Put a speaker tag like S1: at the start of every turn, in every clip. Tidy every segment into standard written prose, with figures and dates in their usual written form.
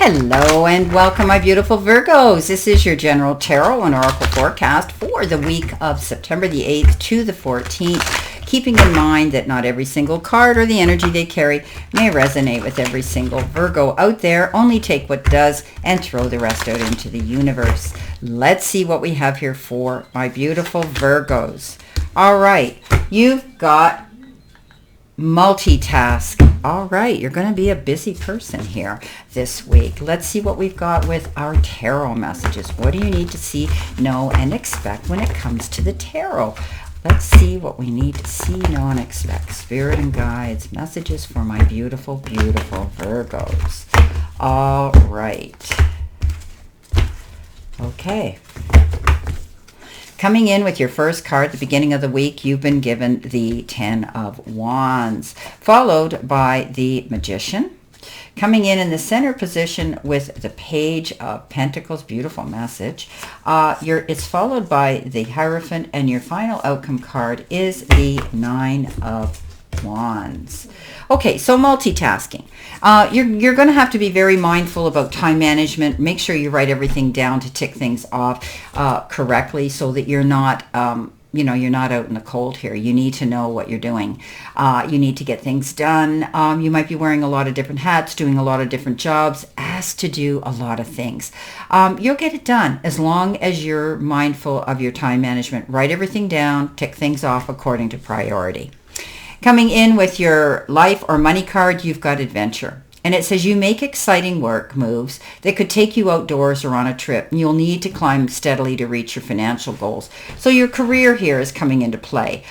S1: Hello and welcome, my beautiful Virgos. This is your general tarot and oracle forecast for the week of September the 8th to the 14th, keeping in mind that not every single card or the energy they carry may resonate with every single Virgo out there. Only take what does and throw the rest out into the universe. Let's see what we have here for my beautiful Virgos. All right, you've got multitask. All right, you're going to be a busy person here this week. Let's see what we've got with our tarot messages. What do you need to see, know, and expect when it comes to the tarot? Let's see what we need to see, know, and expect. Spirit and guides, messages for my beautiful, beautiful Virgos. All right. Okay. Coming in with your first card at the beginning of the week, you've been given the 10 of Wands, followed by the Magician. Coming in the center position with the Page of Pentacles, beautiful message. It's followed by the Hierophant, and your final outcome card is the 9 of Wands. Okay, so multitasking. You're going to have to be very mindful about time management. Make sure you write everything down to tick things off correctly so that you're not, you're not out in the cold here. You need to know what you're doing. You need to get things done. You might be wearing a lot of different hats, doing a lot of different jobs, asked to do a lot of things. You'll get it done as long as you're mindful of your time management. Write everything down, tick things off according to priority. Coming in with your life or money card, you've got adventure. And it says you make exciting work moves that could take you outdoors or on a trip. And you'll need to climb steadily to reach your financial goals. So your career here is coming into play.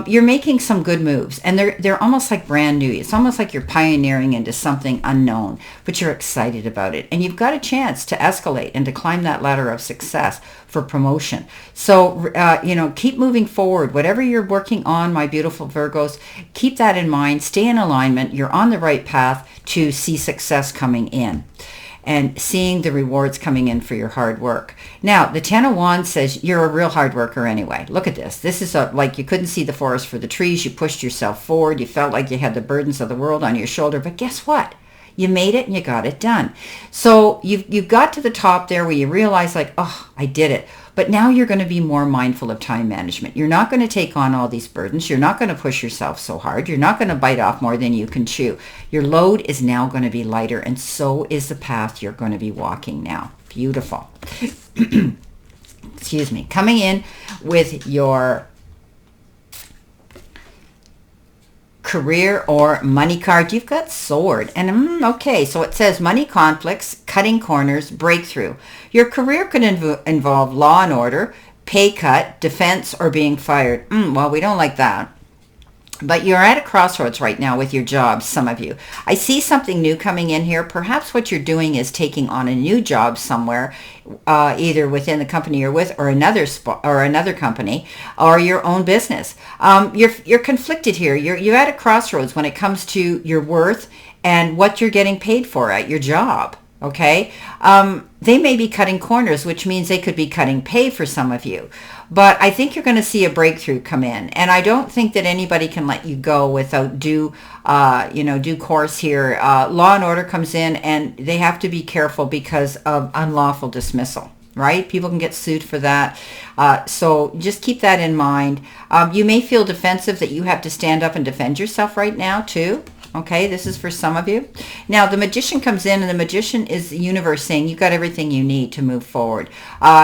S1: You're making some good moves, and they're almost like brand new. It's almost like you're pioneering into something unknown, but you're excited about it. And you've got a chance to escalate and to climb that ladder of success for promotion. So, keep moving forward. Whatever you're working on, my beautiful Virgos, keep that in mind. Stay in alignment. You're on the right path to see success coming in and seeing the rewards coming in for your hard work. Now, the 10 of Wands says you're a real hard worker anyway. Look at this. This is like you couldn't see the forest for the trees. You pushed yourself forward. You felt like you had the burdens of the world on your shoulder. But guess what? You made it and you got it done. So you got to the top there where you realize like, oh, I did it. But now you're going to be more mindful of time management. You're not going to take on all these burdens. You're not going to push yourself so hard. You're not going to bite off more than you can chew. Your load is now going to be lighter, and so is the path you're going to be walking now. Beautiful. Excuse me. Coming in with your career or money card, you've got sword. And okay, so it says money conflicts, cutting corners, breakthrough. Your career could involve law and order, pay cut, defense, or being fired. Well, we don't like that. But you're at a crossroads right now with your jobs, some of you. I see something new coming in here. Perhaps what you're doing is taking on a new job somewhere, either within the company you're with or another company or your own business. You're conflicted here. You're at a crossroads when it comes to your worth and what you're getting paid for at your job. Okay, they may be cutting corners, which means they could be cutting pay for some of you. But I think you're going to see a breakthrough come in, and I don't think that anybody can let you go without due course here. Law and order comes in, and they have to be careful because of unlawful dismissal. Right? People can get sued for that. So just keep that in mind. You may feel defensive that you have to stand up and defend yourself right now too. Okay, this is for some of you. Now, the Magician comes in, and the Magician is the universe saying you've got everything you need to move forward.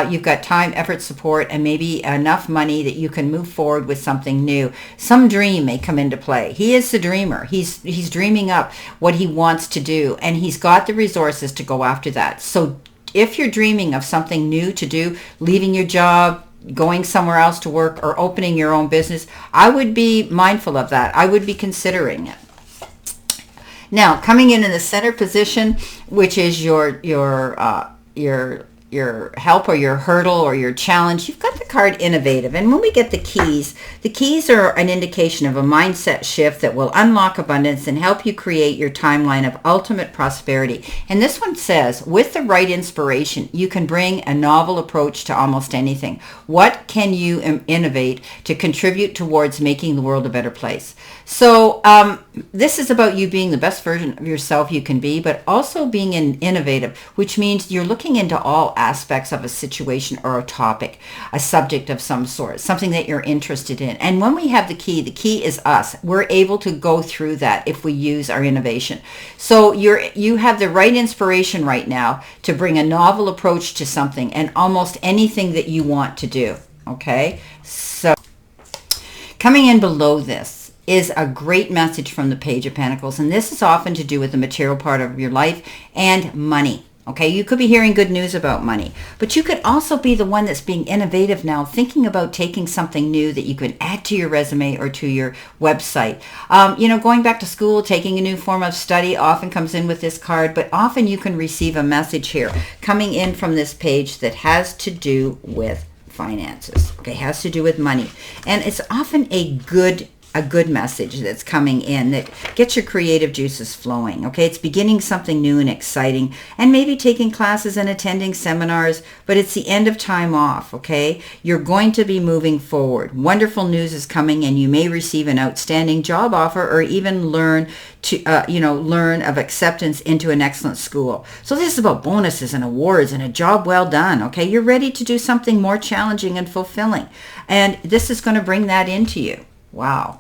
S1: You've got time, effort, support, and maybe enough money that you can move forward with something new. Some dream may come into play. He is the dreamer. He's dreaming up what he wants to do, and he's got the resources to go after that. So if you're dreaming of something new to do, leaving your job, going somewhere else to work, or opening your own business, I would be mindful of that. I would be considering it. Now, coming in the center position, which is your help or your hurdle or your challenge, you've got the card Innovative. And when we get the keys are an indication of a mindset shift that will unlock abundance and help you create your timeline of ultimate prosperity. And this one says, with the right inspiration, you can bring a novel approach to almost anything. What can you innovate to contribute towards making the world a better place? So this is about you being the best version of yourself you can be, but also being innovative, which means you're looking into all aspects of a situation or a topic, a subject of some sort, something that you're interested in. And when we have the key is us. We're able to go through that if we use our innovation. So you have the right inspiration right now to bring a novel approach to something and almost anything that you want to do. Okay, so coming in below this is a great message from the Page of Pentacles, and this is often to do with the material part of your life and money. Okay, you could be hearing good news about money, but you could also be the one that's being innovative now, thinking about taking something new that you could add to your resume or to your website. Going back to school, taking a new form of study often comes in with this card, but often you can receive a message here coming in from this page that has to do with finances. Okay, has to do with money, and it's often a good message that's coming in that gets your creative juices flowing. Okay, it's beginning something new and exciting, and maybe taking classes and attending seminars, but it's the end of time off. Okay, you're going to be moving forward. Wonderful news is coming, and you may receive an outstanding job offer or even learn of acceptance into an excellent school. So this is about bonuses and awards and a job well done. Okay, you're ready to do something more challenging and fulfilling, and this is going to bring that into you. Wow.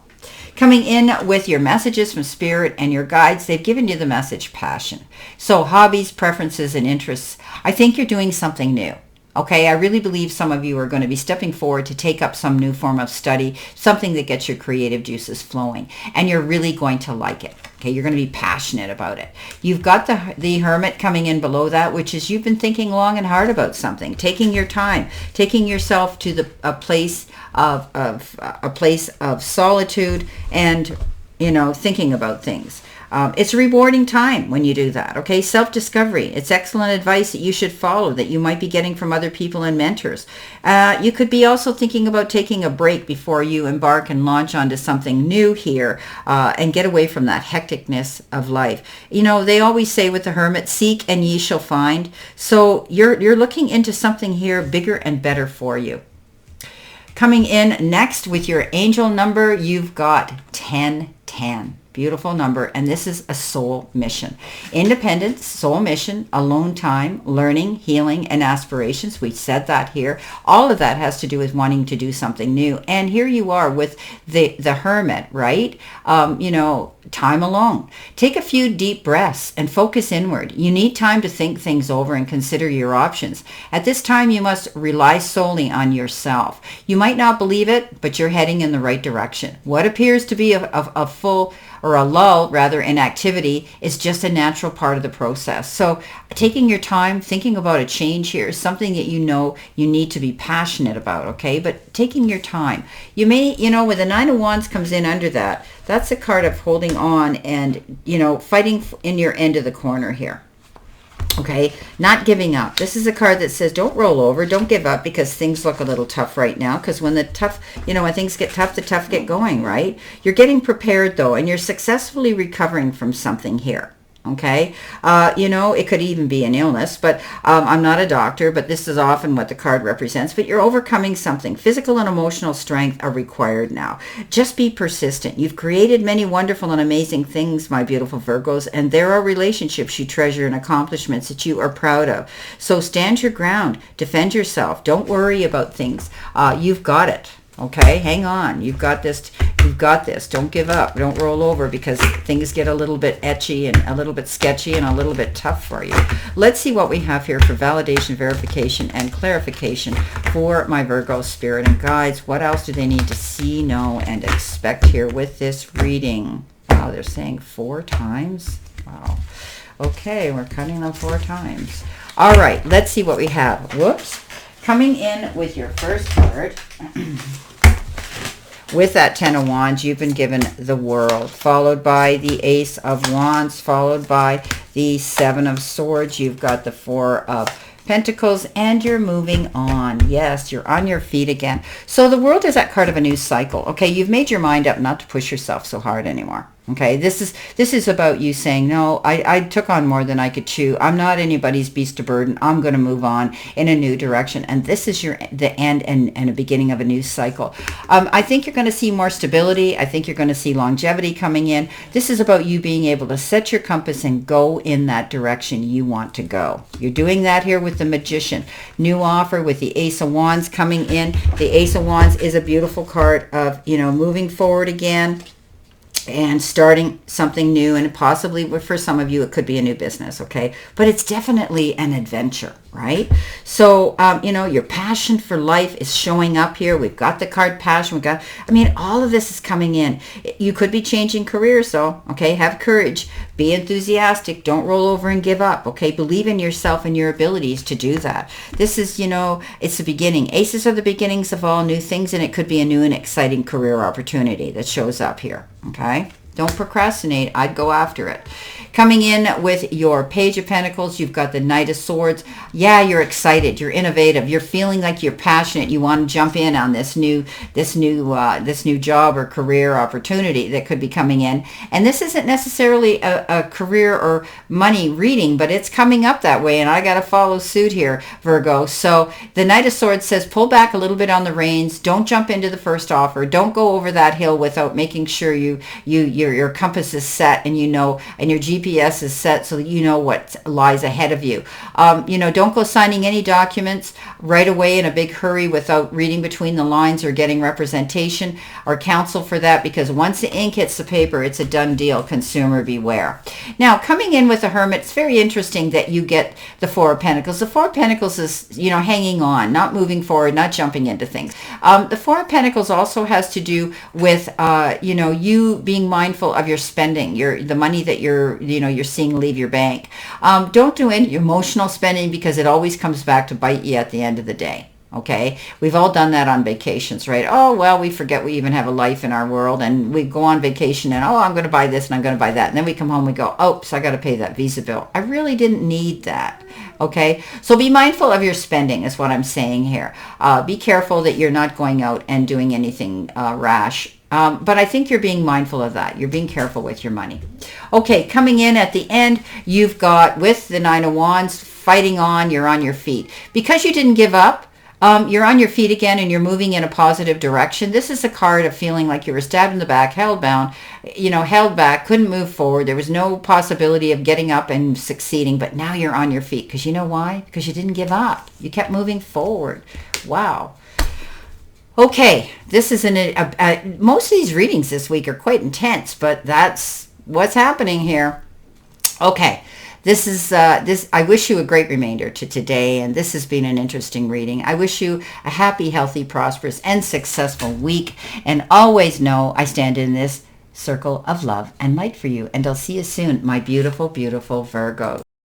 S1: Coming in with your messages from Spirit and your guides, they've given you the message passion. So hobbies, preferences, and interests. I think you're doing something new. Okay, I really believe some of you are going to be stepping forward to take up some new form of study, something that gets your creative juices flowing, and you're really going to like it. Okay, you're going to be passionate about it. You've got the Hermit coming in below that, which is you've been thinking long and hard about something, taking your time, taking yourself to a place of solitude, and thinking about things. It's a rewarding time when you do that. Okay, self-discovery. It's excellent advice that you should follow, that you might be getting from other people and mentors. You could be also thinking about taking a break before you embark and launch onto something new here, and get away from that hecticness of life. They always say with the Hermit, seek and ye shall find. So you're looking into something here bigger and better for you. Coming in next with your angel number, you've got 1010. Beautiful number, and this is a soul mission. Independence, soul mission, alone time, learning, healing, and aspirations. We said that here. All of that has to do with wanting to do something new. And here you are with the Hermit, right? Time alone. Take a few deep breaths and focus inward. You need time to think things over and consider your options. At this time, you must rely solely on yourself. You might not believe it, but you're heading in the right direction. What appears to be a full or a lull rather in activity is just a natural part of the process. So taking your time, thinking about a change here is something that you need to be passionate about, okay? But taking your time. You may, when the Nine of Wands comes in under that, that's a card of holding on and, fighting in your end of the corner here. Okay, not giving up. This is a card that says don't roll over, don't give up, because things look a little tough right now. Because when the tough, when things get tough, the tough get going, right? You're getting prepared though, and you're successfully recovering from something here. Okay, it could even be an illness, but I'm not a doctor, but this is often what the card represents. But you're overcoming something. Physical and emotional strength are required now. Just be persistent. You've created many wonderful and amazing things, my beautiful Virgos, and there are relationships you treasure and accomplishments that you are proud of. So stand your ground. Defend yourself. Don't worry about things. You've got it. Okay, hang on. You've got this. You've got this. Don't give up. Don't roll over, because things get a little bit etchy and a little bit sketchy and a little bit tough for you. Let's see what we have here for validation, verification, and clarification for my Virgo spirit and guides. What else do they need to see, know, and expect here with this reading? Wow, they're saying 4 times. Wow. Okay, we're cutting them 4 times. All right, let's see what we have. Whoops. Coming in with your first card, with that 10 of Wands, you've been given the World, followed by the Ace of Wands, followed by the 7 of Swords. You've got the 4 of Pentacles, and you're moving on. Yes, you're on your feet again. So the World is that card of a new cycle. Okay, you've made your mind up not to push yourself so hard anymore. Okay, this is about you saying, no, I took on more than I could chew. I'm not anybody's beast of burden. I'm going to move on in a new direction. And this is the end and a beginning of a new cycle. I think you're going to see more stability. I think you're going to see longevity coming in. This is about you being able to set your compass and go in that direction you want to go. You're doing that here with the Magician. New offer with the Ace of Wands coming in. The Ace of Wands is a beautiful card of, moving forward again and starting something new, and possibly for some of you it could be a new business, okay? But it's definitely an adventure, right? So your passion for life is showing up here. We've got the card passion. All of this is coming in. You could be changing careers though, okay? Have courage, be enthusiastic, don't roll over and give up, okay? Believe in yourself and your abilities to do that. This is, it's the beginning. Aces are the beginnings of all new things, and it could be a new and exciting career opportunity that shows up here, okay? Don't procrastinate. I'd go after it. Coming in with your Page of Pentacles, you've got the Knight of Swords. Yeah, you're excited. You're innovative. You're feeling like you're passionate. You want to jump in on this new job or career opportunity that could be coming in. And this isn't necessarily a career or money reading, but it's coming up that way. And I got to follow suit here, Virgo. So the Knight of Swords says pull back a little bit on the reins. Don't jump into the first offer. Don't go over that hill without making sure your compass is set and and your GPS is set so that you know what lies ahead of you. Don't go signing any documents right away in a big hurry without reading between the lines or getting representation or counsel for that, because once the ink hits the paper, it's a done deal. Consumer beware. Now, coming in with the Hermit, it's very interesting that you get the Four of Pentacles. The Four of Pentacles is, hanging on, not moving forward, not jumping into things. The Four of Pentacles also has to do with, you being mindful of your spending, the money that you're seeing leave your bank. Don't do any emotional spending, because it always comes back to bite you at the end of the day. Okay, we've all done that on vacations, right? Oh, well, we forget we even have a life in our world, and we go on vacation and, I'm going to buy this and I'm going to buy that. And then we come home, we go, oops, I got to pay that Visa bill. I really didn't need that. Okay, so be mindful of your spending is what I'm saying here. Be careful that you're not going out and doing anything rash. But I think you're being mindful of that. You're being careful with your money. Okay, coming in at the end, you've got, with the Nine of Wands, fighting on, you're on your feet. Because you didn't give up, you're on your feet again and you're moving in a positive direction. This is a card of feeling like you were stabbed in the back, held bound, held back, couldn't move forward. There was no possibility of getting up and succeeding, but now you're on your feet. Because you know why? Because you didn't give up. You kept moving forward. Wow. Okay, this is most of these readings this week are quite intense, but that's what's happening here. Okay, this is I wish you a great remainder to today, and this has been an interesting reading. I wish you a happy, healthy, prosperous, and successful week, and always know I stand in this circle of love and light for you, and I'll see you soon, my beautiful, beautiful Virgo.